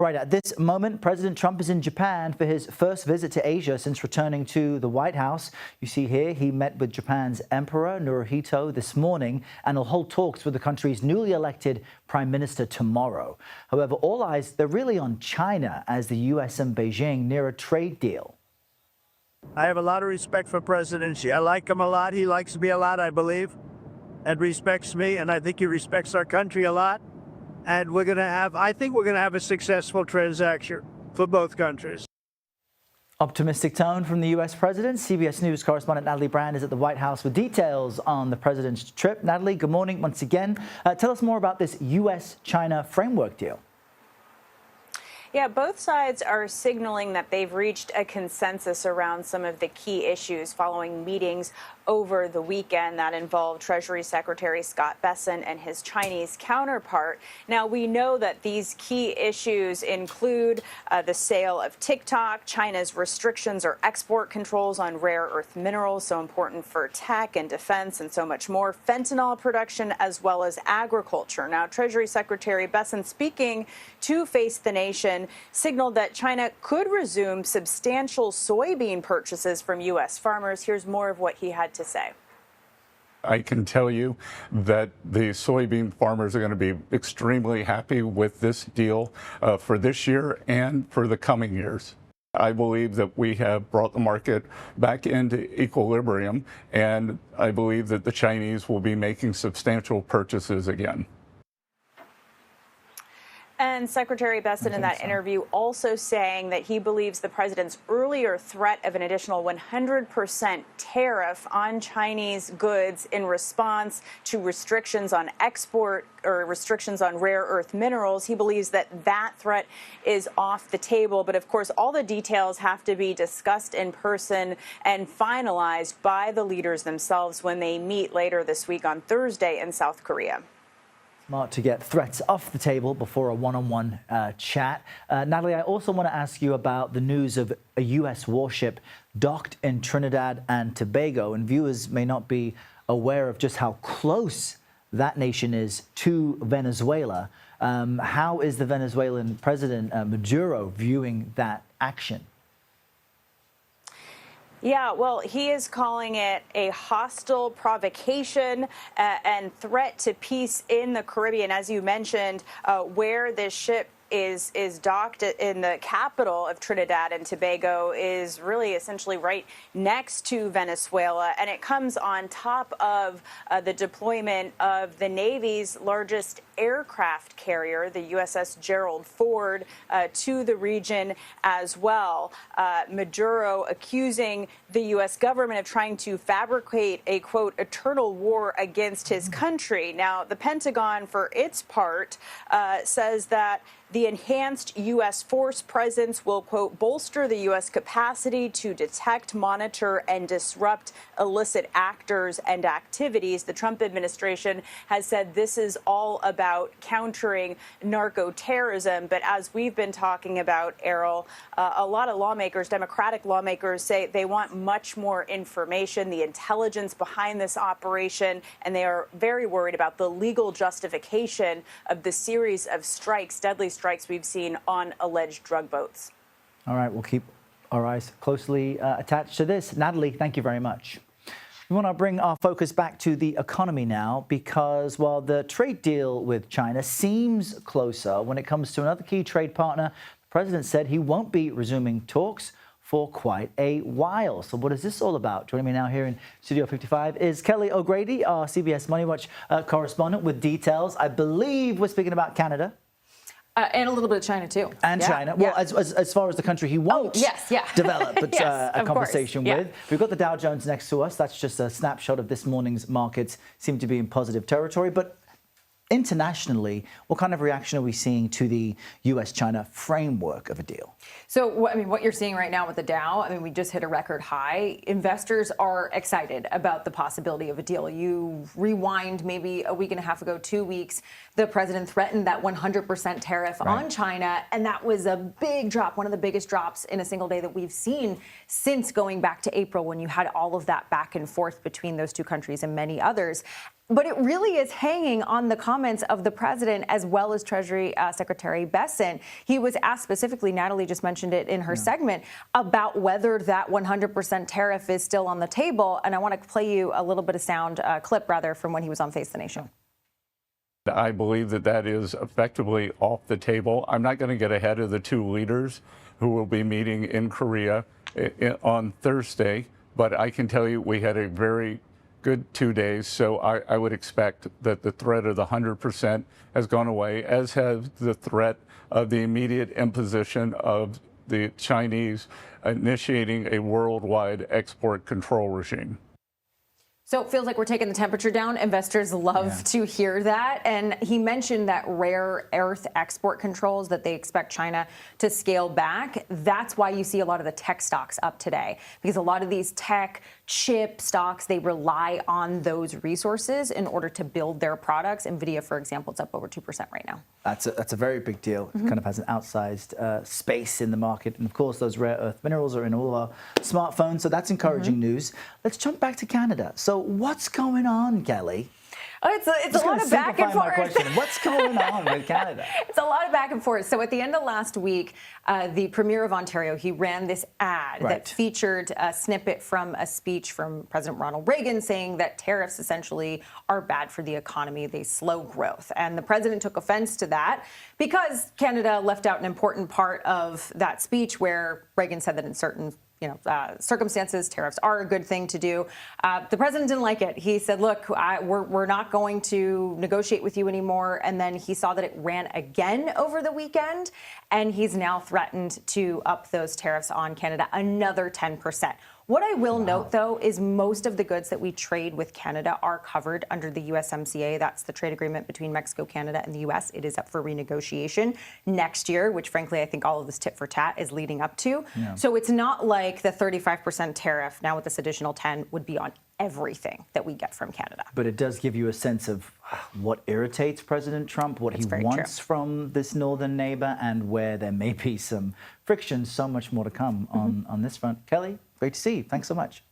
Right at this moment, President Trump is in Japan for his first visit to Asia since returning to the White House. You see here, he met with Japan's Emperor Naruhito this morning and will hold talks with the country's newly elected prime minister tomorrow. However, all eyes, they're really on China as the U.S. and Beijing near a trade deal. I have a lot of respect for President Xi. I like him a lot. He likes me a lot, I believe, and respects me, and I think he respects our country a lot. And I think we're going to have a successful transaction for both countries. Optimistic tone from the U.S. president. CBS News correspondent Natalie Brand is at the White House with details on the president's trip. Natalie, good morning once again. Tell us more about this U.S.-China framework deal. Yeah, both sides are signaling that they've reached a consensus around some of the key issues following meetings over the weekend that involved Treasury Secretary Scott Bessent and his Chinese counterpart. Now, we know that these key issues include the sale of TikTok, China's restrictions or export controls on rare earth minerals, so important for tech and defense and so much more, fentanyl production, as well as agriculture. Now, Treasury Secretary Bessent, speaking to Face the Nation, signaled that China could resume substantial soybean purchases from U.S. farmers. Here's more of what he had to say. I can tell you that the soybean farmers are going to be extremely happy with this deal for this year and for the coming years. I believe that we have brought the market back into equilibrium, and I believe that the Chinese will be making substantial purchases again. And Secretary Bessent in that interview also saying that he believes the president's earlier threat of an additional 100% tariff on Chinese goods in response to restrictions on export or restrictions on rare earth minerals, he believes that that threat is off the table. But of course, all the details have to be discussed in person and finalized by the leaders themselves when they meet later this week on Thursday in South Korea. Smart to get threats off the table before a one-on-one chat. Natalie, I also want to ask you about the news of a U.S. warship docked in Trinidad and Tobago. And viewers may not be aware of just how close that nation is to Venezuela. How is the Venezuelan president, Maduro, viewing that action? Yeah, well, he is calling it a hostile provocation and threat to peace in the Caribbean. As you mentioned, where this ship is docked in the capital of Trinidad and Tobago is really essentially right next to Venezuela, and it comes on top of the deployment of the Navy's largest aircraft carrier, the USS Gerald Ford, to the region as well. Maduro accusing the U.S. government of trying to fabricate a, quote, eternal war against his country. Now, the Pentagon, for its part, says that the enhanced U.S. force presence will, quote, bolster the U.S. capacity to detect, monitor, and disrupt illicit actors and activities. The Trump administration has said this is all about countering narco-terrorism. But as we've been talking about, Errol, a lot of lawmakers, Democratic lawmakers, say they want much more information, the intelligence behind this operation, and they are very worried about the legal justification of the series of strikes, deadly strikes we've seen on alleged drug boats. All right, we'll keep our eyes closely attached to this. Natalie, thank you very much. We want to bring our focus back to the economy now because while the trade deal with China seems closer when it comes to another key trade partner, the president said he won't be resuming talks for quite a while. So what is this all about? Joining me now here in Studio 55 is Kelly O'Grady, our CBS MoneyWatch correspondent with details. I believe we're speaking about Canada. And a little bit of China, too. And China. Well, as far as the country he won't develop a conversation with. We've got the Dow Jones next to us. That's just a snapshot of this morning's markets. Seem to be in positive territory. But internationally, what kind of reaction are we seeing to the U.S.-China framework of a deal? So, I mean, what you're seeing right now with the Dow, I mean, we just hit a record high. Investors are excited about the possibility of a deal. You rewind maybe a week and a half ago, 2 weeks, the president threatened that 100% tariff on China, and that was a big drop, one of the biggest drops in a single day that we've seen since going back to April when you had all of that back and forth between those two countries and many others. But it really is hanging on the comments of the president as well as Treasury Secretary Besant. He was asked specifically, Natalie just mentioned it in her segment, about whether that 100% tariff is still on the table. And I want to play you a little bit of sound clip, rather, from when he was on Face the Nation. I believe that that is effectively off the table. I'm not going to get ahead of the two leaders who will be meeting in Korea on Thursday, but I can tell you we had a very good 2 days, so I would expect that the threat of the 100% has gone away, as has the threat of the immediate imposition of the Chinese initiating a worldwide export control regime. So it feels like we're taking the temperature down. Investors love to hear that. And he mentioned that rare earth export controls that they expect China to scale back. That's why you see a lot of the tech stocks up today, because a lot of these tech chip stocks, they rely on those resources in order to build their products. NVIDIA, for example, it's up over 2% right now. That's a very big deal. It kind of has an outsized space in the market. And of course, those rare earth minerals are in all our smartphones. So that's encouraging news. Let's jump back to Canada. So what's going on, Kelly? Oh, it's a lot of back and forth. What's going on with Canada? It's a lot of back and forth. So at the end of last week, the Premier of Ontario, he ran this ad that featured a snippet from a speech from President Ronald Reagan saying that tariffs essentially are bad for the economy. They slow growth. And the president took offense to that because Canada left out an important part of that speech where Reagan said that in certain circumstances, tariffs are a good thing to do. The president didn't like it. He said, look, we're not going to negotiate with you anymore. And then he saw that it ran again over the weekend. And he's now threatened to up those tariffs on Canada another 10%. What I will note, though, is most of the goods that we trade with Canada are covered under the USMCA. That's the trade agreement between Mexico, Canada, and the U.S. It is up for renegotiation next year, which, frankly, I think all of this tit for tat is leading up to. So it's not like the 35% tariff now with this additional 10 would be on everything that we get from Canada. But it does give you a sense of what irritates President Trump, what he wants from this northern neighbor, and where there may be some friction. So much more to come on this front. Kelly, great to see you. Thanks so much.